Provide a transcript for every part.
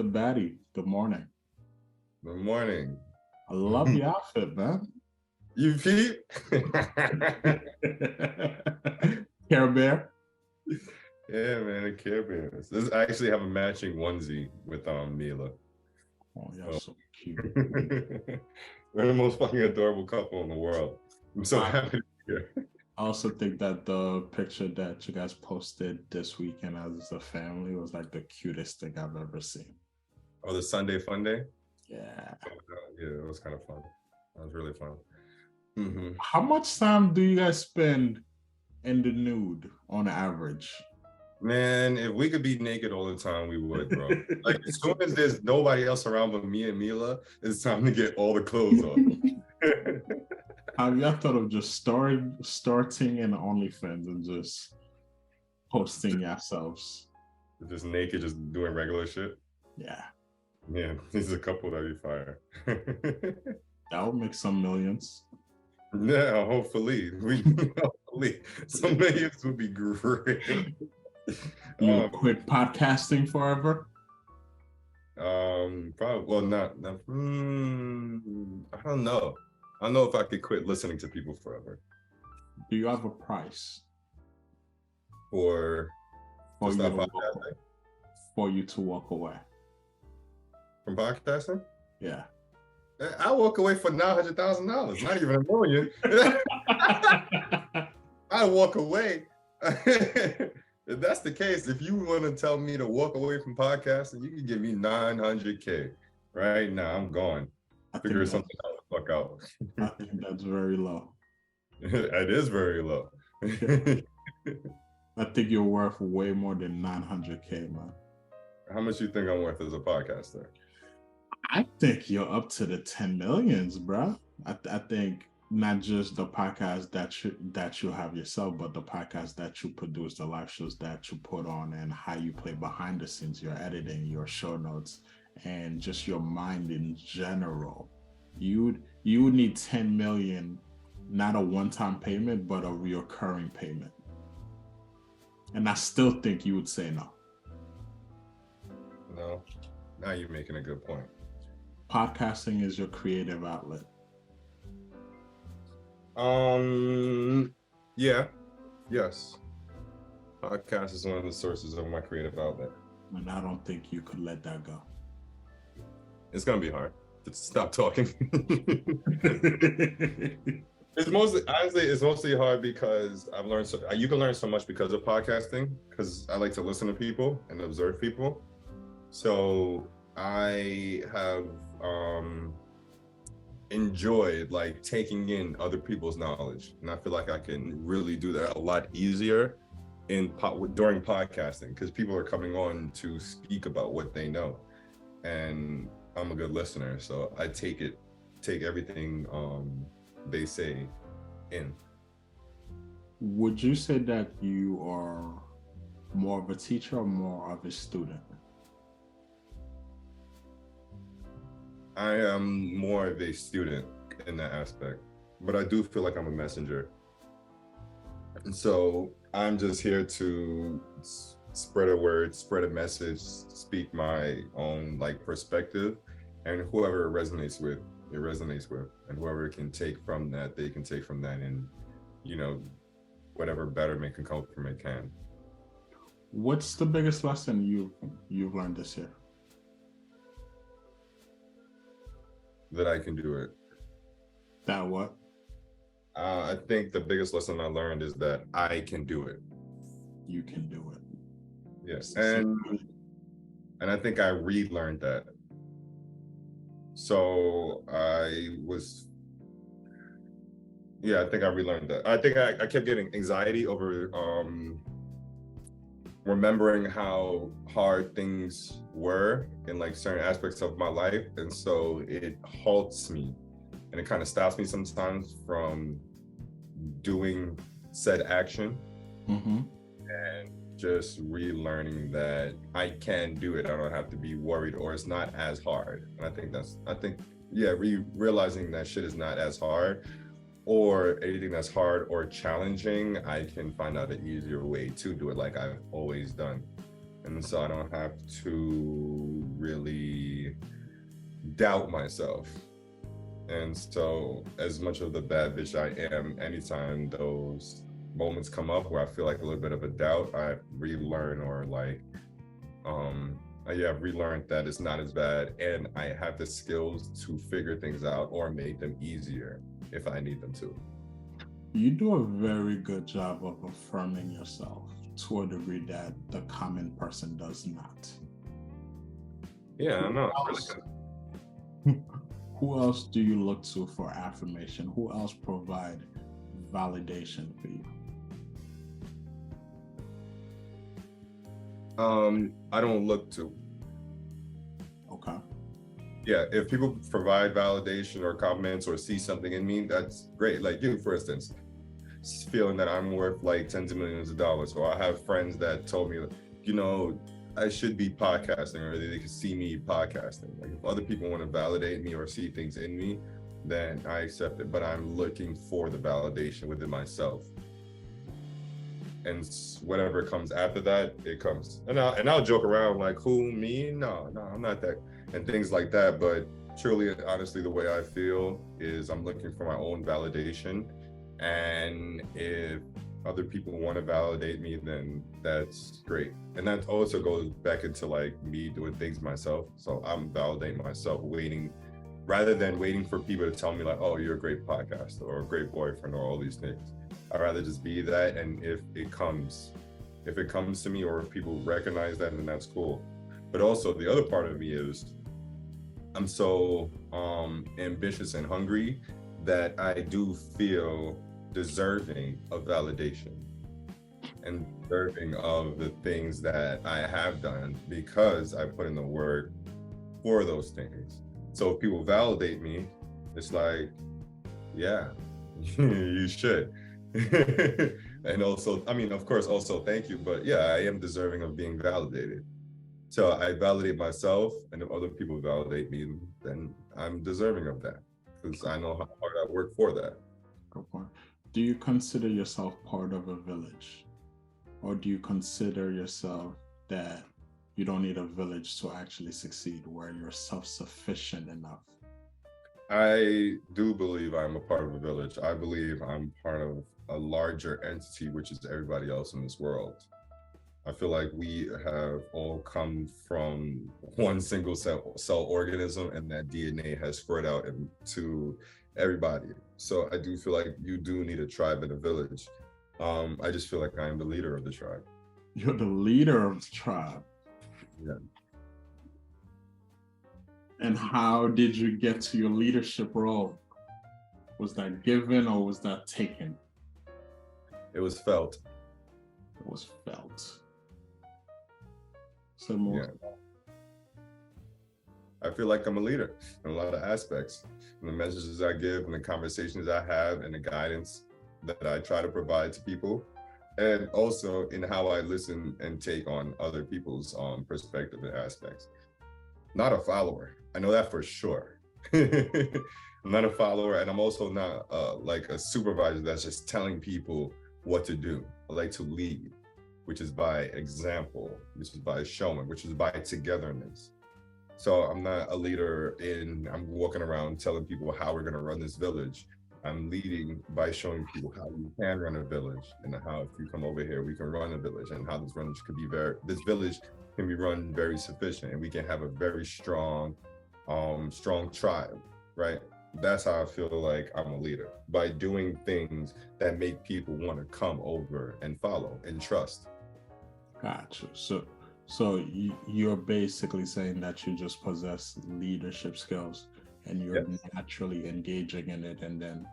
Mr. Batty, good morning. Good morning. I love your outfit, man. You peep? Care Bear? Yeah, man, the Care Bears. This I actually have a matching onesie with Mila. Oh, you're so cute. We're the most fucking adorable couple in the world. I'm so happy to be here. I also think that the picture that you guys posted this weekend as a family was like the cutest thing I've ever seen. Oh, the Sunday fun day? Yeah. Yeah, it was kind of fun. That was really fun. Mm-hmm. How much time do you guys spend in the nude on average? Man, if we could be naked all the time, we would, bro. Like, as soon as there's nobody else around but me and Mila, it's time to get all the clothes off. Have you thought of just starting an OnlyFans and just posting yourselves? Just naked, just doing regular shit? Yeah. Yeah, there's a couple that'd be fire. That would make some millions. Yeah, hopefully. Some millions would be great. You quit podcasting forever? Probably. Well, not. I don't know. I don't know if I could quit listening to people forever. Do you have a price for you to walk away from podcasting? Yeah, I walk away for $900,000. Not even $1 million. I walk away. If that's the case, if you want to tell me to walk away from podcasting, you can give me $900K right now. I'm gone. Figure something out the fuck out. I think that's very low. It is very low. I think you're worth way more than $900K, man. How much you think I'm worth as a podcaster? I think you're up to the 10 millions, bro. I think not just the podcast that you have yourself, but the podcast that you produce, the live shows that you put on, and how you play behind the scenes, your editing, your show notes, and just your mind in general. You would need 10 million, not a one-time payment, but a recurring payment. And I still think you would say no. No, now you're making a good point. Podcasting is your creative outlet. Yes. Podcast is one of the sources of my creative outlet. And I don't think you could let that go. It's gonna be hard to stop talking. It's mostly hard because I've learned you can learn so much because of podcasting, because I like to listen to people and observe people. So I have enjoyed like taking in other people's knowledge, and I feel like I can really do that a lot easier during podcasting, because people are coming on to speak about what they know, and I'm a good listener, so I take everything they say in. Would you say that you are more of a teacher or more of a student? I am more of a student in that aspect, but I do feel like I'm a messenger. And so I'm just here to spread a word, spread a message, speak my own like perspective, and whoever it resonates with, and whoever can take from that, they can take from that, and whatever betterment can come from it can. What's the biggest lesson you've learned this year? That I can do it. That what? I think the biggest lesson I learned is that I can do it. You can do it. Yes, and I think I relearned that. So I think I relearned that. I think I kept getting anxiety over remembering how hard things were in like certain aspects of my life, and so it halts me and it kind of stops me sometimes from doing said action. Mm-hmm. And just relearning that I can do it. I don't have to be worried, or it's not as hard. And I think realizing that shit is not as hard, or anything that's hard or challenging, I can find out an easier way to do it, like I've always done. And so I don't have to really doubt myself. And so, as much of the bad bitch I am, anytime those moments come up where I feel like a little bit of a doubt, I relearn or I've relearned that it's not as bad, and I have the skills to figure things out or make them easier if I need them to. You do a very good job of affirming yourself to a degree that the common person does not. Yeah, I know. Who else do you look to for affirmation? Who else provide validation for you? I don't look to. Okay. Yeah, if people provide validation or comments or see something in me, that's great. Like you, for instance, feeling that I'm worth like tens of millions of dollars. Or I have friends that told me, you know, I should be podcasting, or they can see me podcasting. Like if other people want to validate me or see things in me, then I accept it. But I'm looking for the validation within myself. And whatever comes after that, it comes. And I'll joke around like, who, me? No, I'm not that. And things like that. But truly, honestly, the way I feel is I'm looking for my own validation. And if other people want to validate me, then that's great. And that also goes back into like me doing things myself. So I'm validating myself, rather than waiting for people to tell me like, oh, you're a great podcaster or a great boyfriend or all these things. I'd rather just be that. And if it comes to me, or if people recognize that, then that's cool. But also the other part of me is I'm so ambitious and hungry that I do feel deserving of validation and deserving of the things that I have done, because I put in the work for those things. So if people validate me, it's like, yeah, you should. And also, I mean, of course, also thank you, but yeah, I am deserving of being validated. So I validate myself, and if other people validate me, then I'm deserving of that, because I know how hard I work for that. Good point. Do you consider yourself part of a village? Or do you consider yourself that you don't need a village to actually succeed, where you're self-sufficient enough? I do believe I'm a part of a village. I believe I'm part of a larger entity, which is everybody else in this world. I feel like we have all come from one single cell organism, and that DNA has spread out to everybody. So I do feel like you do need a tribe and a village. I just feel like I am the leader of the tribe. You're the leader of the tribe. Yeah. And how did you get to your leadership role? Was that given or was that taken? It was felt. It was felt. So more. Yeah. I feel like I'm a leader in a lot of aspects. And the messages I give and the conversations I have and the guidance that I try to provide to people, and also in how I listen and take on other people's perspective and aspects. Not a follower. I know that for sure. I'm not a follower, and I'm also not like a supervisor that's just telling people what to do. I like to lead, which is by example, which is by showing, which is by togetherness. So I'm not a leader I'm walking around telling people how we're going to run this village. I'm leading by showing people how you can run a village, and how if you come over here, we can run a village, and how this village can be run very sufficient, and we can have a very strong tribe, right? That's how I feel like I'm a leader, by doing things that make people want to come over and follow and trust. Gotcha. So you're basically saying that you just possess leadership skills, and you're naturally engaging in it, and then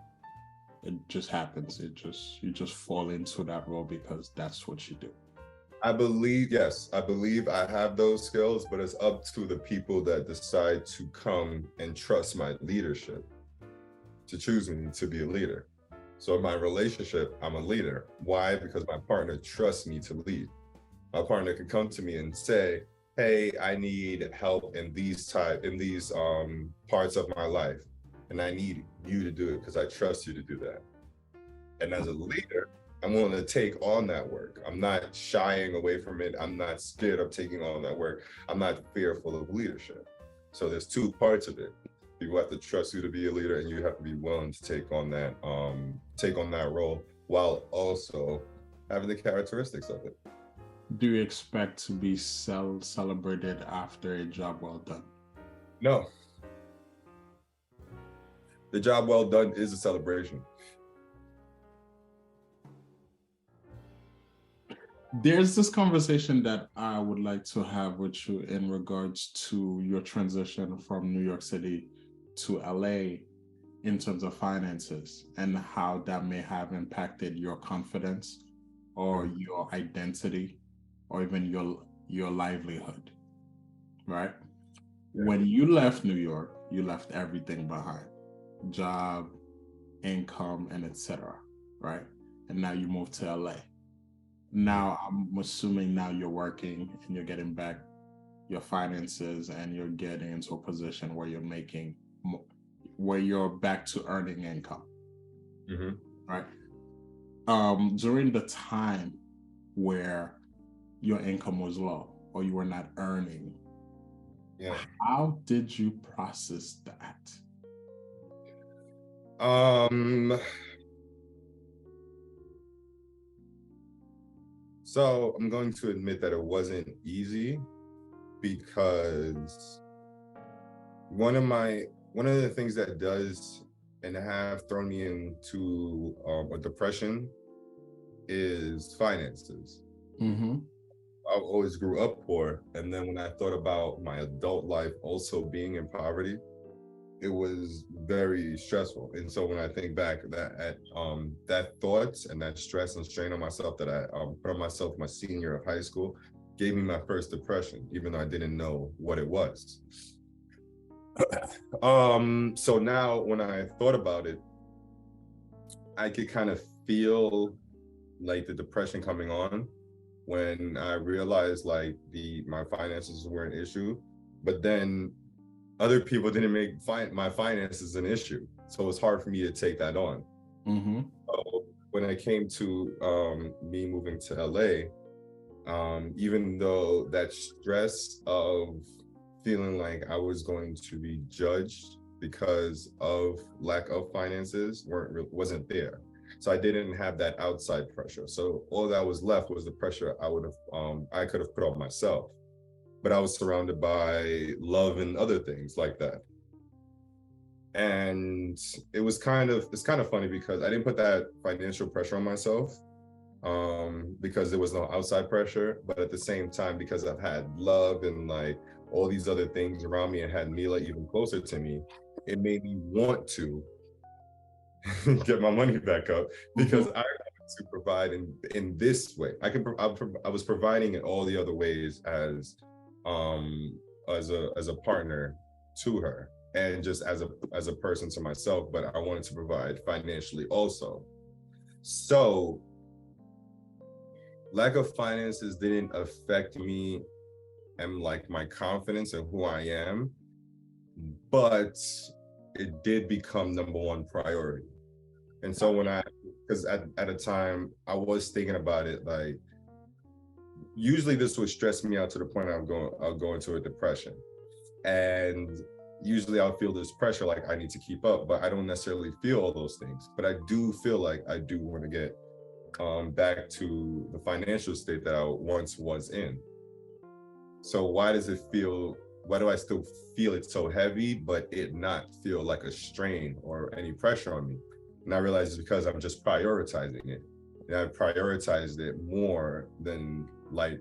it just happens. You just fall into that role because that's what you do. I believe I have those skills, but it's up to the people that decide to come and trust my leadership, to choose me to be a leader. So in my relationship, I'm a leader. Why? Because my partner trusts me to lead. My partner can come to me and say, hey, I need help in these parts of my life, and I need you to do it because I trust you to do that. And as a leader, I'm willing to take on that work. I'm not shying away from it. I'm not scared of taking on that work. I'm not fearful of leadership. So there's two parts of it. People have to trust you to be a leader, and you have to be willing to take on that role while also having the characteristics of it. Do you expect to be celebrated after a job well done? No. The job well done is a celebration. There's this conversation that I would like to have with you in regards to your transition from New York City to LA in terms of finances and how that may have impacted your confidence or your identity or even your livelihood, right? Yeah. When you left New York, you left everything behind, job, income, and etc., right? And now you moved to LA. Now I'm assuming now you're working and you're getting back your finances and you're getting into a position where you're making where you're back to earning income, right? During the time where your income was low or you were not earning, how did you process that? So I'm going to admit that it wasn't easy, because one of the things that does and have thrown me into a depression is finances. I always grew up poor, and then when I thought about my adult life also being in poverty, it was very stressful. And so when I think back that thoughts and that stress and strain on myself that I put on myself my senior year of high school gave me my first depression, even though I didn't know what it was. So now when I thought about it, I could kind of feel like the depression coming on when I realized like my finances were an issue, but then other people didn't make my finances an issue. So it's hard for me to take that on. So when it came to me moving to LA, even though that stress of feeling like I was going to be judged because of lack of finances wasn't there. So I didn't have that outside pressure. So all that was left was the pressure I could have put on myself. But I was surrounded by love and other things like that. And it's kind of funny because I didn't put that financial pressure on myself, because there was no outside pressure, but at the same time, because I've had love and like all these other things around me and had Mila even closer to me, it made me want to get my money back up, because I wanted to provide in this way. I was providing in all the other ways as a partner to her, and just as a person to myself, but I wanted to provide financially also. So lack of finances didn't affect me and like my confidence in who I am, but it did become number one priority. And so because at a time I was thinking about it, like usually this would stress me out to the point I'll go into a depression. And usually I'll feel this pressure, like I need to keep up, but I don't necessarily feel all those things. But I do feel like I do want to get back to the financial state that I once was in. So why do I still feel it so heavy, but it not feel like a strain or any pressure on me? And I realized it's because I'm just prioritizing it. And I prioritized it more than like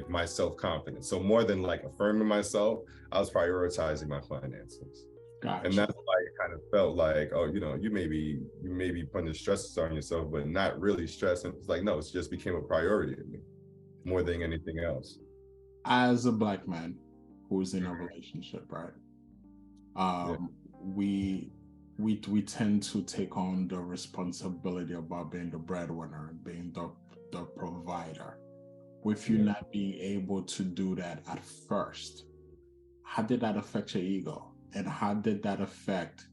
my self-confidence. So more than like affirming myself, I was prioritizing my finances. Gotcha. And that's why it kind of felt like, oh, you may be putting the stresses on yourself, but not really stressing. It's like, no, it just became a priority to me more than anything else. As a Black man who's in a relationship, right? We tend to take on the responsibility about being the breadwinner and being the provider. With you not being able to do that at first, how did that affect your ego? And how did that affect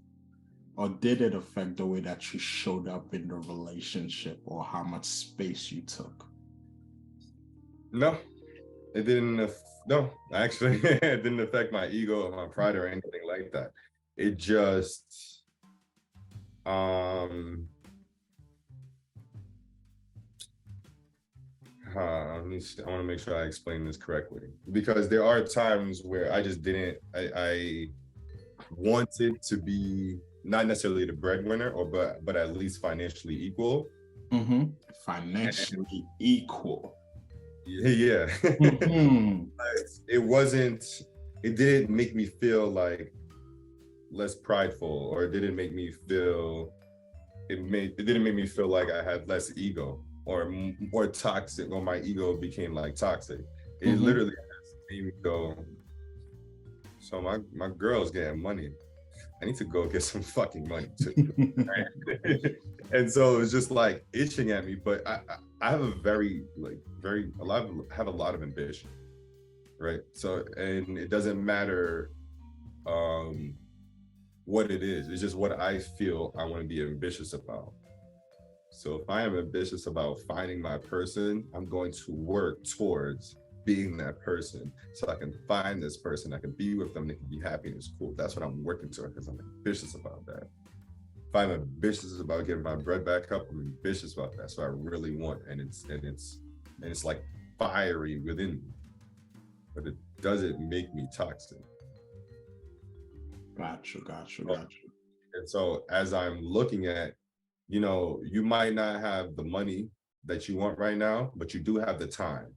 or did it affect the way that you showed up in the relationship or how much space you took? No, it didn't. No, actually, it didn't affect my ego or my pride or anything like that. It just, um, I want to make sure I explain this correctly, because there are times where I just didn't. I wanted to be not necessarily the breadwinner, or but at least financially equal. Mm-hmm. And Financially equal. yeah, Mm-hmm. it wasn't. It didn't make me feel like less prideful, or it didn't make me feel. It didn't make me feel like I had less ego or more toxic, or my ego became like toxic. It Mm-hmm. literally made me go. So my girl's getting money. I need to go get some fucking money too. And so it was just like itching at me. But I have a have a lot of ambition, right? So, and it doesn't matter um what it is. It's just what I feel I want to be ambitious about. So if I am ambitious about finding my person, I'm going to work towards being that person, so I can find this person, I can be with them, they can be happy, and it's cool. That's what I'm working toward, because I'm ambitious about that. If I'm ambitious about getting my bread back up, I'm ambitious about that. So I really want, and it's like fiery within me, but it doesn't make me toxic. Gotcha, gotcha, Oh, gotcha. and so as I'm looking at, you might not have the money that you want right now, but you do have the time,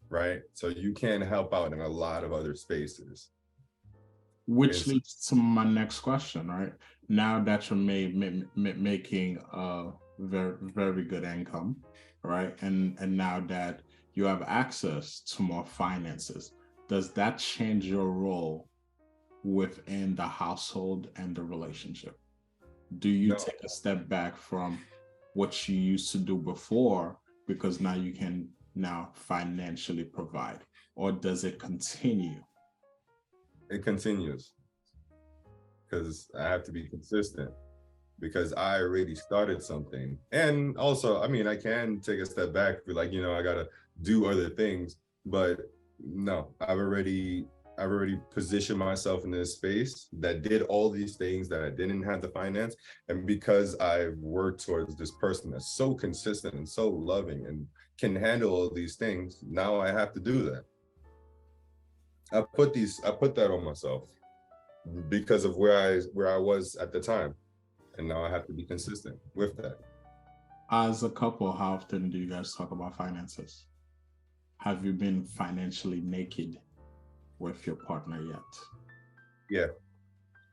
right? So you can help out in a lot of other spaces. Which And leads to my next question, right? Now that you're making a very, very good income, right? And now that you have access to more finances, does that change your role within the household and the relationship? Do you no, take a step back from what you used to do before because now you can now financially provide, or does it continue? it continues, because I have to be consistent, because I already started something. And also, I mean, I can take a step back, be like, I gotta do other things, but no, I've already positioned myself in this space that did all these things that I didn't have the finance. And because I've worked towards this person that's so consistent and so loving and can handle all these things, now I have to do that. I put that on myself because of where I was at the time. And now I have to be consistent with that. As a couple, how often do you guys talk about finances? Have you been financially naked with your partner yet? Yeah.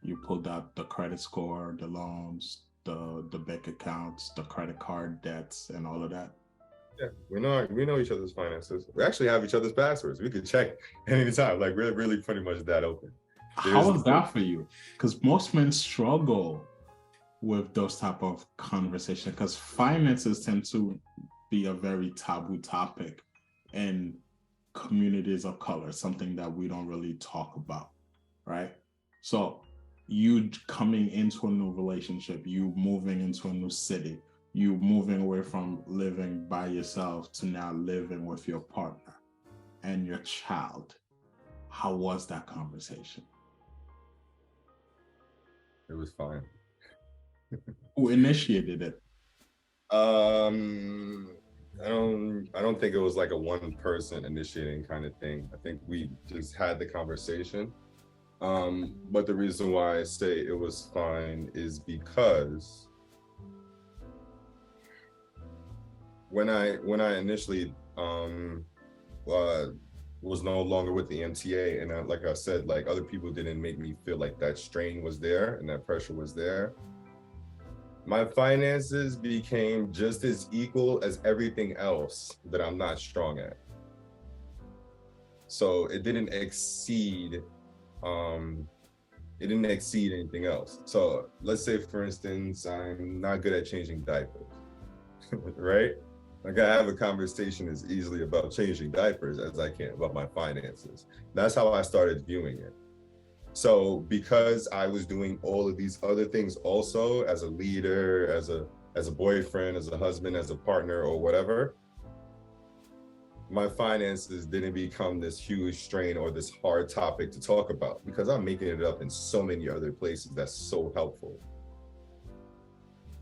You pulled out the credit score, the loans, the bank accounts, the credit card debts, and all of that. Yeah, we know each other's finances. We actually have each other's passwords. We could check anytime. Like we're really pretty much that open. How There's is that for you? Because most men struggle with those type of conversations because finances tend to be a very taboo topic in communities of color, something that we don't really talk about, right? So you coming into a new relationship, you moving into a new city, you moving away from living by yourself to now living with your partner and your child. How was that conversation? It was fine. Who initiated it? Um, I don't think it was like a one person initiating kind of thing. I think we just had the conversation. But the reason why I say it was fine is because when I initially uh was no longer with the MTA, and like I said, like other people didn't make me feel like that strain was there and that pressure was there. My finances became just as equal as everything else that I'm not strong at. So um it didn't exceed anything else. So let's say, for instance, I'm not good at changing diapers, right? Like I have a conversation as easily about changing diapers as I can about my finances. That's how I started viewing it. So because I was doing all of these other things also as a leader, as a boyfriend, as a husband, as a partner or whatever, my finances didn't become this huge strain or this hard topic to talk about because I'm making it up in so many other places that's so helpful.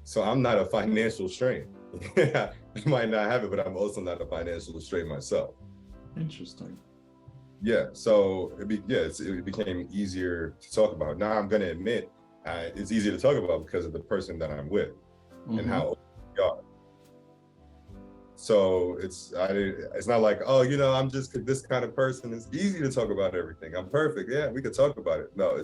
So I'm not a financial strain. I might not have it, but I'm also not a financial strain myself. Interesting. Yeah, so it became easier to talk about. Now I'm going to admit it's easier to talk about because of the person that I'm with and how open we are. So it's not like, oh, I'm just this kind of person. It's easy to talk about everything. I'm perfect. Yeah, we could talk about it. No,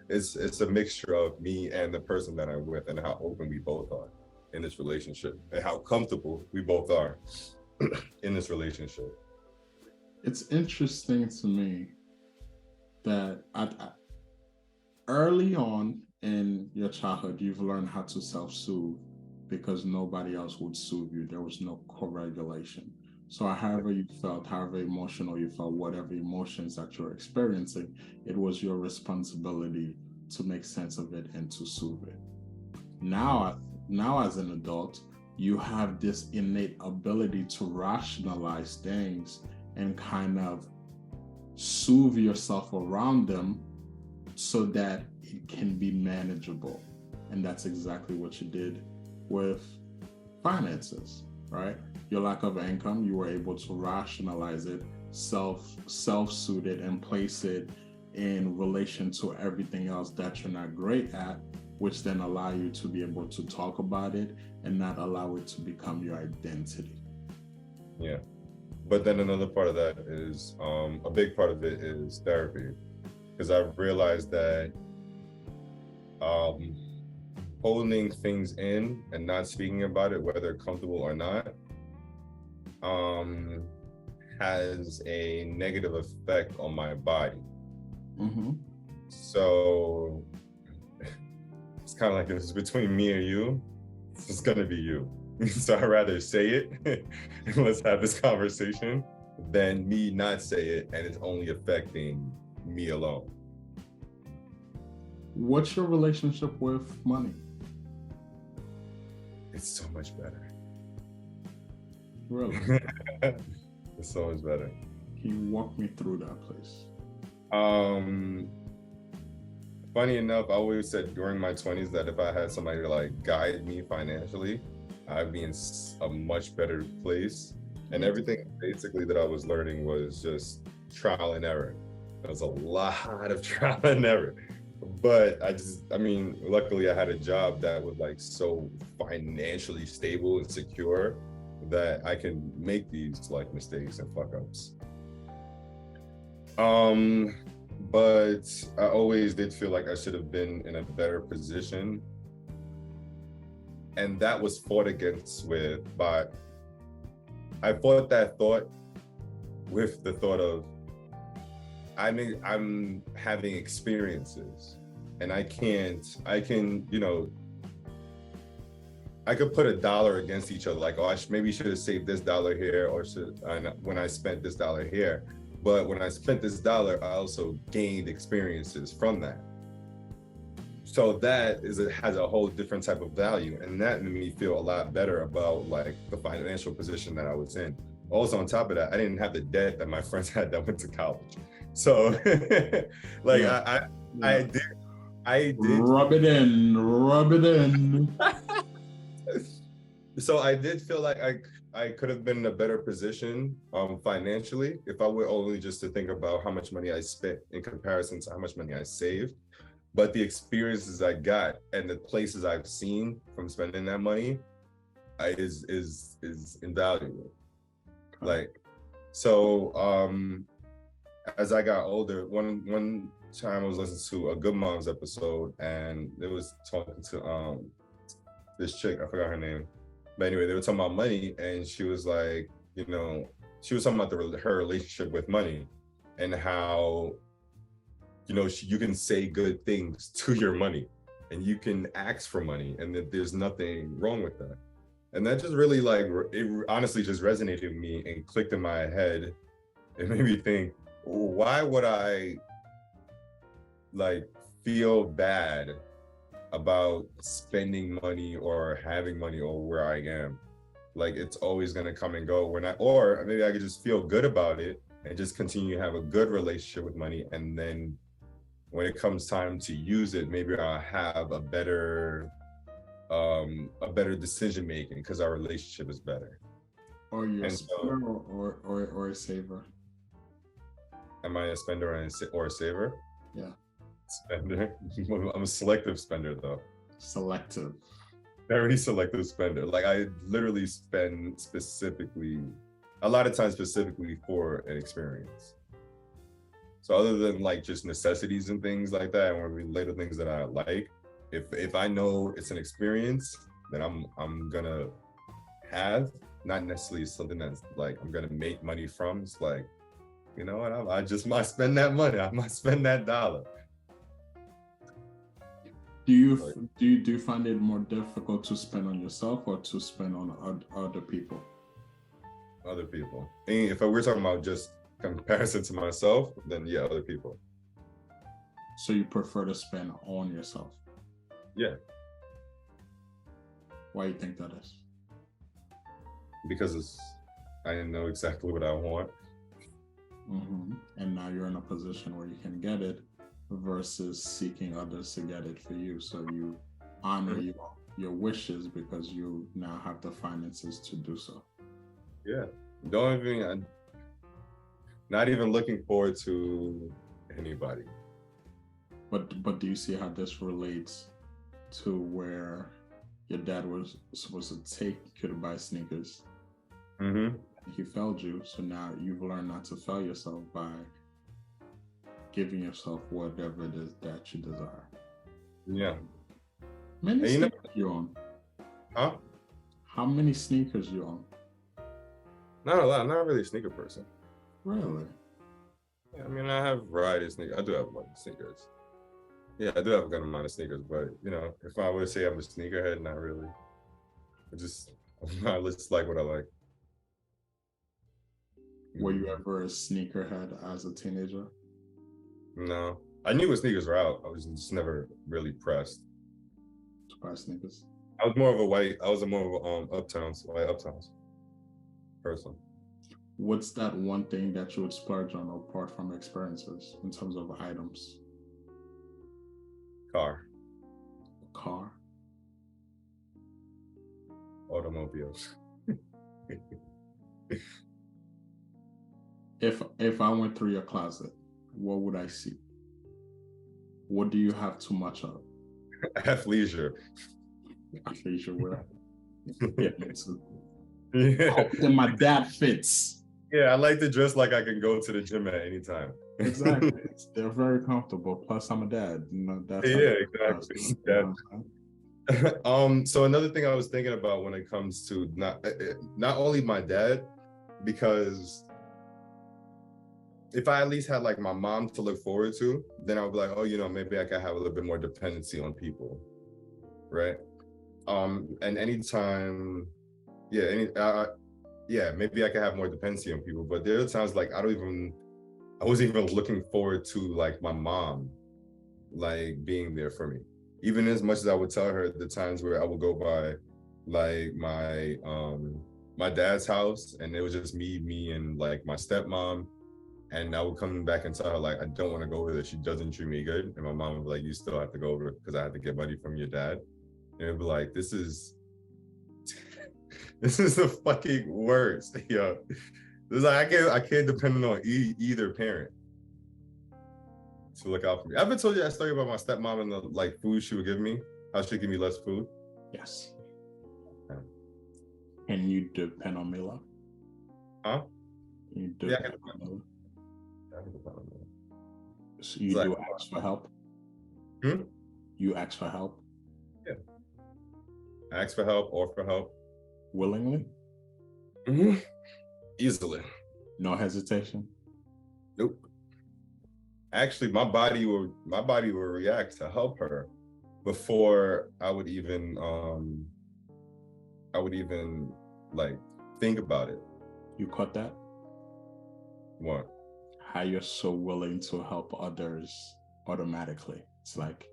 it's a mixture of me and the person that I'm with and how open we both are in this relationship and how comfortable we both are in this relationship. It's interesting to me that early on in your childhood, you've learned how to self-soothe because nobody else would soothe you. There was no co-regulation. So however you felt, however emotional you felt, whatever emotions that you're experiencing, it was your responsibility to make sense of it and to soothe it. Now as an adult, you have this innate ability to rationalize things and kind of soothe yourself around them so that it can be manageable. And that's exactly what you did with finances, right? Your lack of income, you were able to rationalize it, self-soothe it, and place it in relation to everything else that you're not great at, which then allow you to be able to talk about it and not allow it to become your identity. Yeah. But then another part of that is a big part of it is therapy, because I've realized that holding things in and not speaking about it, whether comfortable or not, has a negative effect on my body. So it's kind of like, if it's between me and you, it's gonna be you. So I'd rather say it and let's have this conversation than me not say it and it's only affecting me alone. What's your relationship with money? It's so much better. Really? It's so much better. Can you walk me through that, please? Funny enough, I always said during my 20s that if I had somebody to like guide me financially, I'd be in a much better place. And everything basically that I was learning was just trial and error. There was a lot of trial and error. But luckily I had a job that was like so financially stable and secure that I can make these like mistakes and fuck ups. But I always did feel like I should have been in a better position. And that was fought against I fought that thought with the thought of, I'm having experiences and I can, I could put a dollar against each other. Like, oh, maybe should have saved this dollar here, or when I spent this dollar here. But when I spent this dollar, I also gained experiences from that. So that has a whole different type of value. And that made me feel a lot better about like the financial position that I was in. Also, on top of that, I didn't have the debt that my friends had that went to college. So like yeah. I did rub it in. So I did feel like I could have been in a better position financially if I were only just to think about how much money I spent in comparison to how much money I saved. But the experiences I got and the places I've seen from spending that money is invaluable. Like, so as I got older, one time I was listening to a Good Moms episode, and it was talking to this chick, I forgot her name. But anyway, they were talking about money, and she was like, she was talking about her relationship with money and how, you can say good things to your money and you can ask for money and that there's nothing wrong with that. And that just really it honestly just resonated with me and clicked in my head. It made me think, why would I like feel bad about spending money or having money or where I am. Like it's always gonna come and go. Or maybe I could just feel good about it and just continue to have a good relationship with money. And then when it comes time to use it, maybe I'll have a better decision making because our relationship is better. Or you're a And so, spender or a saver. am I a spender or a saver? Yeah. Spender. I'm a selective spender though. Selective. Very selective spender. Like I literally spend a lot of times specifically for an experience. So other than like just necessities and things like that, and related things that I like, if I know it's an experience, then I'm gonna have, not necessarily something that's like I'm gonna make money from. It's like, you know what, I just might spend that money. I might spend that dollar. Do you find it more difficult to spend on yourself or to spend on other people? Other people. And if we're talking about just comparison to myself, then yeah, other people. So you prefer to spend on yourself? Yeah. Why do you think that is? Because I know exactly what I want. Mm-hmm. And now you're in a position where you can get it versus seeking others to get it for you. So you honor your wishes because you now have the finances to do so. Yeah. Don't even, not even looking forward to anybody. But do you see how this relates to where your dad was supposed to take you to buy sneakers? Mm-hmm. He failed you, so now you've learned not to fail yourself by giving yourself whatever it is that you desire. Yeah. Many sneakers you own? Huh? How many sneakers you own? Not a lot. I'm not really a sneaker person. Really? Yeah, I mean, I have a variety of sneakers. I do have a lot of sneakers. Yeah, I do have a good amount of sneakers, but you know, if I would say I'm a sneakerhead, not really. I just like what I like. Were you ever a sneakerhead as a teenager? No, I knew when sneakers were out. I was just never really pressed. To buy sneakers? I was more of a white uptowns person. What's that one thing that you would splurge on apart from experiences in terms of items? Car. Car? Automobiles. If I went through your closet, what would I see? What do you have too much of? Athleisure. Athleisure wear. Yeah, me too. Yeah. Then my dad fits. Yeah, I like to dress like I can go to the gym at any time. Exactly. They're very comfortable. Plus, I'm a dad. You know, that's yeah, exactly. So another thing I was thinking about when it comes to not only my dad, because if I at least had like my mom to look forward to, then I would be like, oh, you know, maybe I could have a little bit more dependency on people, right? And anytime, maybe I could have more dependency on people. But there are times like I wasn't even looking forward to like my mom, like being there for me. Even as much as I would tell her the times where I would go by like my dad's house and it was just me and like my stepmom, and I would come back and tell her like I don't want to go over there. She doesn't treat me good. And my mom would be like, you still have to go over because I have to get money from your dad. And it'd be like, this is the fucking worst. Yo. It's like I can't depend on either parent to look out for me. I've been told you that story about my stepmom and the like food she would give me, how she'd give me less food. Yes. Okay. Can you depend on Mila? Huh? You depend on Mila? I can depend on Mila. So you do ask for help? You ask for help? Yeah. Ask for help or for help. Willingly? Mm-hmm. Easily. No hesitation? Nope. Actually, my body will react to help her before I would even like think about it. You caught that? What? How you're so willing to help others automatically. It's like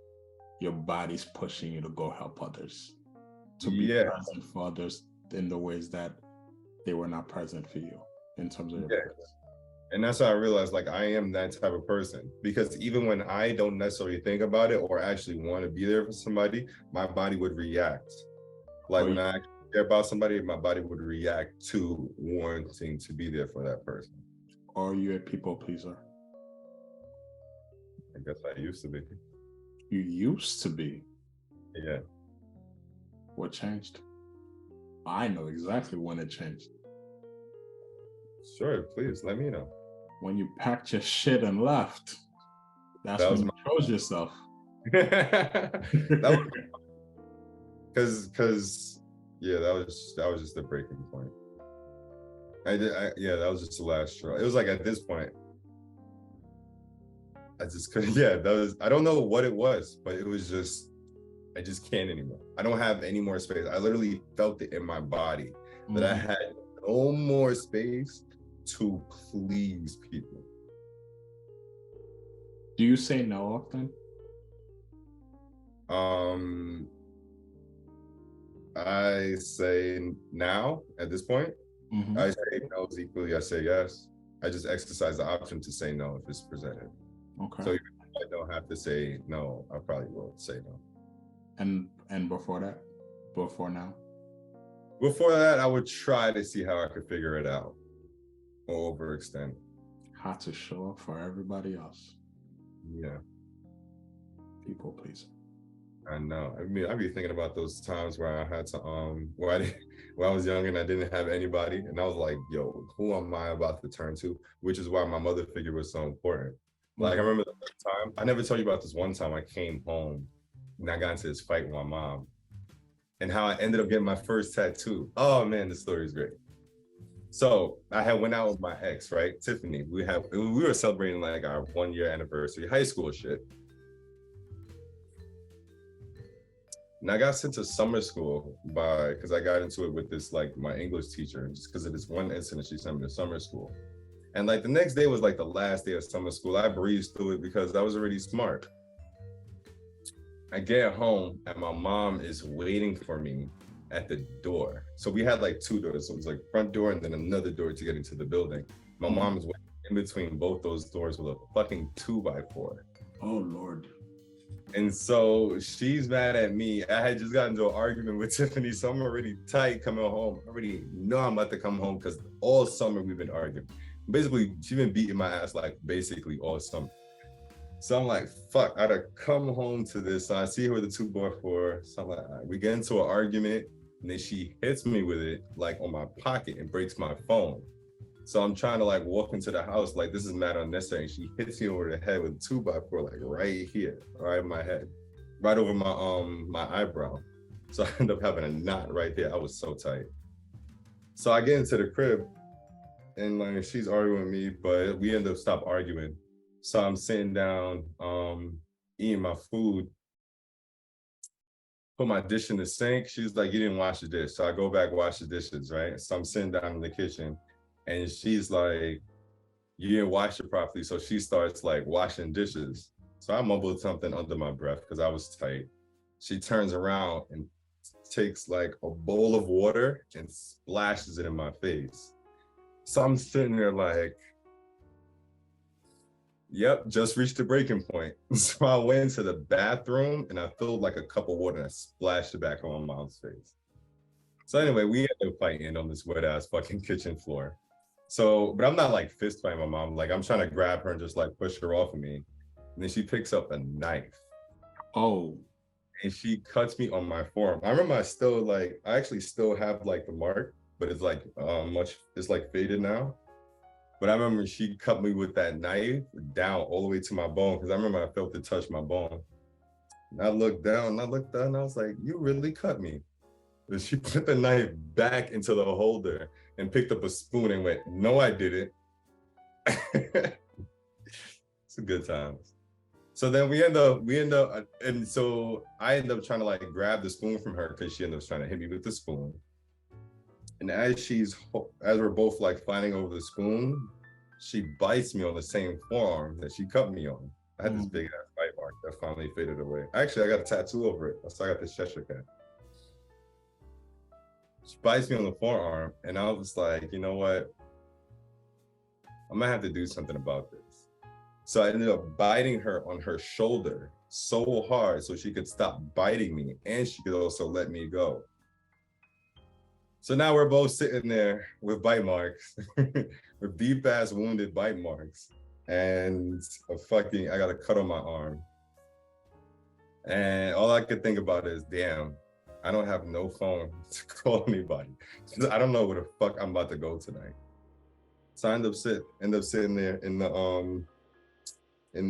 your body's pushing you to go help others, to be Yeah, present for others in the ways that they were not present for you in terms of your yeah. parents. And that's how I realized like I am that type of person because even when I don't necessarily think about it or actually want to be there for somebody, my body would react. Like Or when I actually care about somebody, my body would react to wanting to be there for that person. are you a people pleaser? I guess I used to be. You used to be. Yeah. What changed? I know exactly when it changed. Sure, please let me know. When you packed your shit and left, that's That when was you chose yourself. that was because yeah, that was just the breaking point. Yeah, that was just the last straw. It was like at this point, I just couldn't, yeah, that was, I don't know what it was, but it was just, I just can't anymore. I don't have any more space. I literally felt it in my body that I had no more space to please people. Do you say no often? I say now at this point, Mm-hmm. I say no as equally I say yes. I just exercise the option to say no if it's presented. Okay. So even if I don't have to say no, I probably will say no. And before that, before now, Before that, I would try to see how I could figure it out or overextend. how to show up for everybody else. Yeah, People pleaser. I know. I mean, I'd be thinking about those times where I had to where I where I was young and I didn't have anybody, and I was like, "Yo, who am I about to turn to?" Which is why my mother figure was so important. Like I remember the first time. I never told you about this one time I came home and I got into this fight with my mom, and how I ended up getting my first tattoo. Oh man, the story is great. So I had went out with my ex, right, Tiffany. We were celebrating like our 1 year anniversary, high school shit. And I got sent to summer school because I got into it with this like my English teacher, just because of this one incident. She sent me to summer school, and like the next day was like the last day of summer school. I breezed through it because I was already smart. I get home and my mom is waiting for me at the door. So we had like two doors. So it was like front door and then another door to get into the building. My mom is waiting in between both those doors with a fucking 2x4. Oh Lord. And so she's mad at me. I had just gotten into an argument with Tiffany, so I'm already tight coming home. I already know I'm about to come home because all summer we've been arguing. Basically, she's been beating my ass like basically all summer. So I'm like, fuck, I gotta come home to this. So I see her with the 2x4. So I'm like, all right. We get into an argument, and then she hits me with it like on my pocket and breaks my phone. So I'm trying to like walk into the house like this is mad unnecessary. And she hits me over the head with a 2x4 like right here, right in my head, right over my eyebrow. So I end up having a knot right there. I was so tight. So I get into the crib and like she's arguing with me, but we end up stop arguing. So I'm sitting down, eating my food, put my dish in the sink. She's like, you didn't wash the dish. So I go back, wash the dishes, right? So I'm sitting down in the kitchen and she's like, you didn't wash it properly. So she starts like washing dishes. So I mumbled something under my breath because I was tight. She turns around and takes like a bowl of water and splashes it in my face. So I'm sitting there like, yep, just reached the breaking point. So I went to the bathroom and I filled like a cup of water and I splashed it back on my mom's face. So anyway, we ended up fighting on this wet ass fucking kitchen floor. So, but I'm not like fist fighting my mom. Like I'm trying to grab her and just like push her off of me. And then she picks up a knife. Oh. And she cuts me on my forearm. I remember I actually still have like the mark, but it's like it's like faded now. But I remember she cut me with that knife down all the way to my bone because I remember I felt it touch my bone. And I looked down and I looked down and I was like, you really cut me. But she put the knife back into the holder and picked up a spoon and went, no, I didn't. It's a good time. So then and so I end up trying to like grab the spoon from her because she ended up trying to hit me with the spoon. And as we're both like fighting over the spoon, she bites me on the same forearm that she cut me on. I had this big ass mark that finally faded away. Actually, I got a tattoo over it. So I got this Cheshire cat. She bites me on the forearm, and I was like, you know what? I'm gonna have to do something about this. So I ended up biting her on her shoulder so hard so she could stop biting me, and she could also let me go. So now we're both sitting there with bite marks, with deep ass wounded bite marks, and I got a cut on my arm. And all I could think about is, damn, I don't have no phone to call anybody. I don't know where the fuck I'm about to go tonight. So I end up sitting there in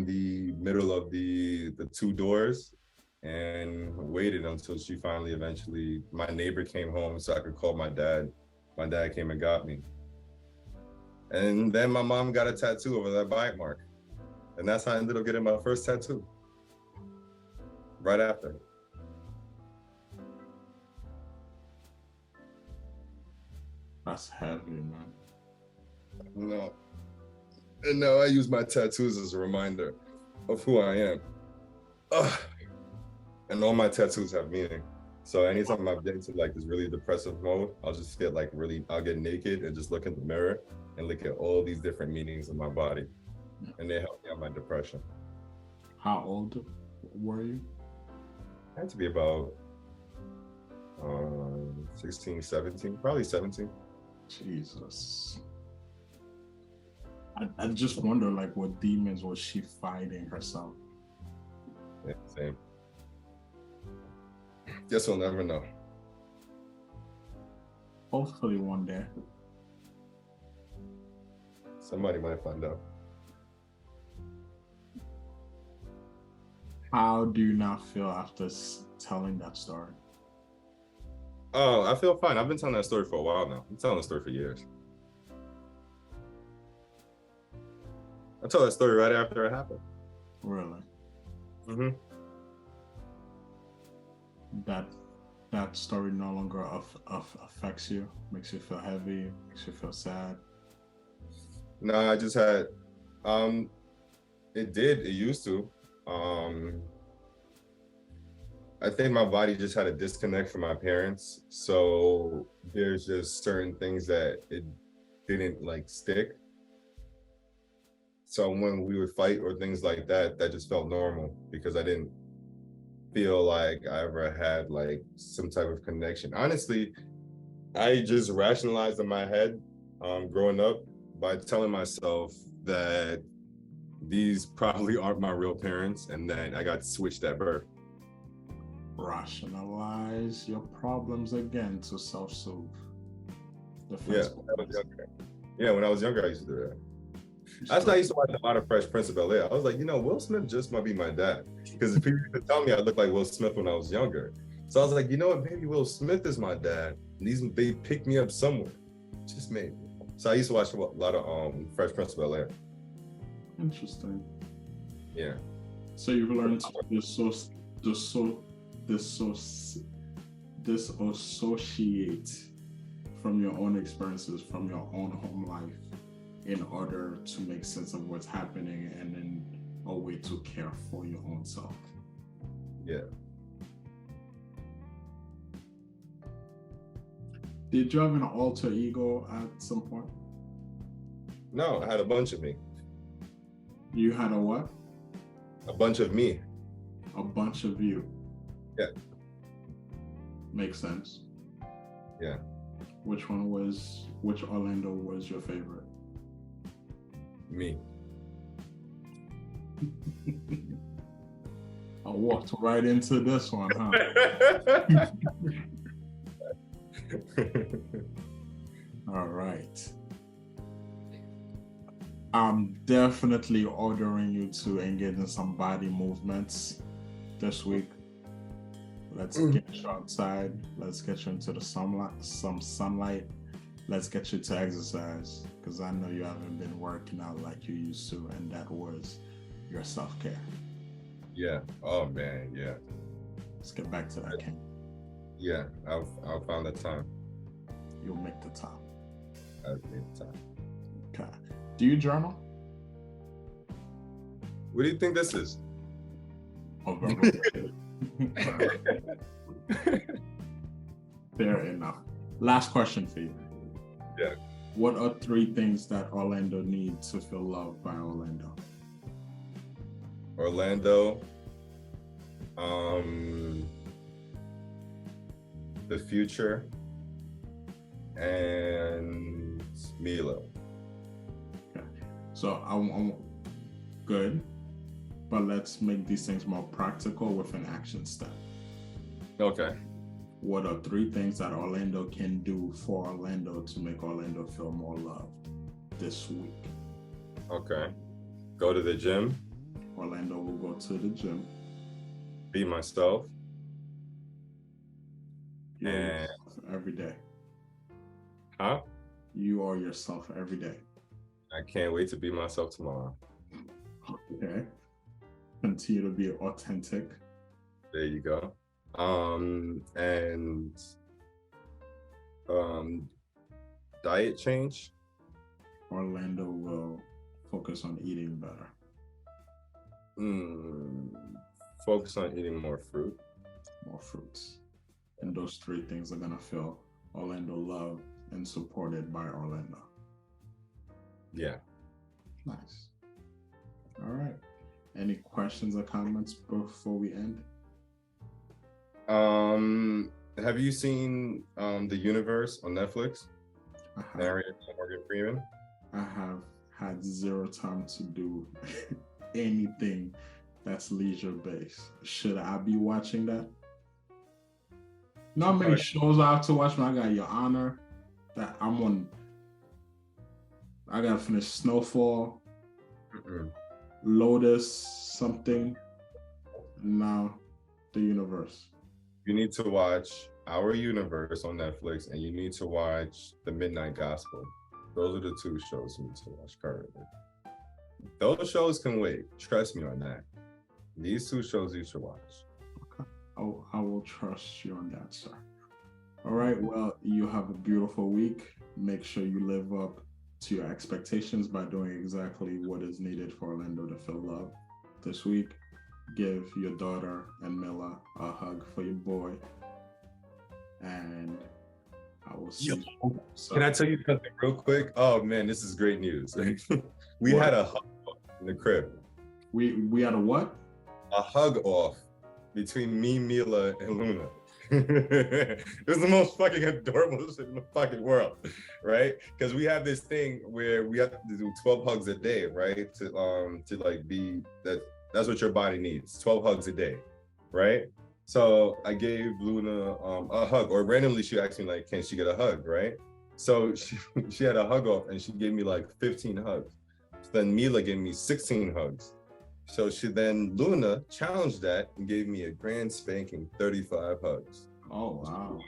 the middle of the two doors and waited until she finally eventually, my neighbor came home so I could call my dad. My dad came and got me. And then my mom got a tattoo over that bite mark. And that's how I ended up getting my first tattoo. Right after. That's heavy, man. No. And now I use my tattoos as a reminder of who I am. Ugh. And all my tattoos have meaning. So anytime I get into like this really depressive mode, I'll just get like I'll get naked and just look in the mirror and look at all these different meanings of my body. And they help me on my depression. How old were you? I had to be about 16, 17, probably 17. Jesus. I just wonder, like, what demons was she fighting herself? Yeah, same. Guess we'll never know. Hopefully one day. Somebody might find out. How do you now feel after telling that story? Oh, I feel fine. I've been telling that story for a while now. I'm telling the story for years. I told that story right after it happened. Really? Mm-hmm. That story no longer affects you, makes you feel heavy, makes you feel sad. No, I just had it used to. I think my body just had a disconnect from my parents. So there's just certain things that it didn't like stick. So when we would fight or things like that, that just felt normal because I didn't feel like I ever had like some type of connection. Honestly, I just rationalized in my head growing up by telling myself that these probably aren't my real parents and that I got switched at birth. Rationalize your problems again to self-soothe. Yeah, when I was younger, I used to do that. That's why I used to watch a lot of Fresh Prince of Bel-Air. I was like, Will Smith just might be my dad. Because people used to tell me I looked like Will Smith when I was younger. So I was like, maybe Will Smith is my dad. And they picked me up somewhere. Just maybe. So I used to watch a lot of Fresh Prince of Bel-Air. Interesting. Yeah. So you've learned to disassociate from your own experiences, from your own home life, in order to make sense of what's happening and in a way to care for your own self. Yeah. Did you have an alter ego at some point? No, I had a bunch of me. You had a what? A bunch of me. A bunch of you. Yeah. Makes sense. Yeah. Which Orlando was your favorite? Me. I walked right into this one, huh? All right. I'm definitely ordering you to engage in some body movements this week. Let's get you outside. Let's get you into the sunlight. Let's get you to exercise, because I know you haven't been working out like you used to, and that was your self-care. Yeah. Oh man. Yeah. Let's get back to that, Ken. Yeah. I'll find the time. You'll make the time. I'll make the time. Okay. Do you journal? What do you think this is? Overrated. Fair enough. Last question for you. Yeah. What are 3 things that Orlando needs to feel loved by Orlando? Orlando, the future, and Milo. Okay. So I'm good, but let's make these things more practical with an action step. Okay. What are 3 things that Orlando can do for Orlando to make Orlando feel more loved this week? Okay. Go to the gym. Orlando will go to the gym. Be myself. You are And yourself every day. huh? You are yourself every day. I can't wait to be myself tomorrow. Okay. Continue to be authentic. There you go. And diet change. Orlando will focus on eating better. Focus on eating more fruit. More fruits. And those 3 things are going to feel Orlando loved and supported by Orlando. Yeah. Nice. All right. Any questions or comments before we end? Have you seen The Universe on Netflix? Narrated by Morgan Freeman. I have had 0 time to do anything that's leisure based. Should I be watching that? Not many shows I have to watch, but I got Your Honor that I'm on. I gotta finish Snowfall, Lotus, something. Now, The Universe. You need to watch Our Universe on Netflix, and you need to watch The Midnight Gospel. Those are the 2 shows you need to watch currently. Those shows can wait. Trust me on that. These 2 shows you should watch. Okay. I will trust you on that, sir. All right. Well, you have a beautiful week. Make sure you live up to your expectations by doing exactly what is needed for Orlando to feel loved this week. Give your daughter and Mila a hug for your boy. And I will see you. Can I tell you something real quick? Oh man, this is great news. We had a hug in the crib. We had a what? A hug off between me, Mila, and Luna. It was the most fucking adorable shit in the fucking world, right? Because we have this thing where we have to do 12 hugs a day, right? To like be that's what your body needs. 12 hugs a day, right? So I gave Luna a hug, or randomly she asked me like, can she get a hug, right? So she had a hug off and she gave me like 15 hugs. So then Mila gave me 16 hugs. So Luna challenged that and gave me a grand spanking 35 hugs. Oh, wow.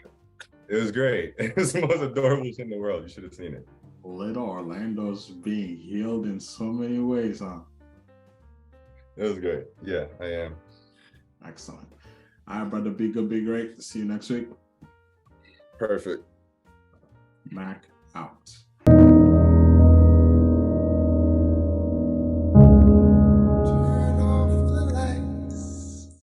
It was great. It was the most adorable shit in the world. You should have seen it. Little Orlando's being healed in so many ways, huh? It was great. Yeah, I am. Excellent. All right, brother. Be good, be great. See you next week. Perfect. Mac out.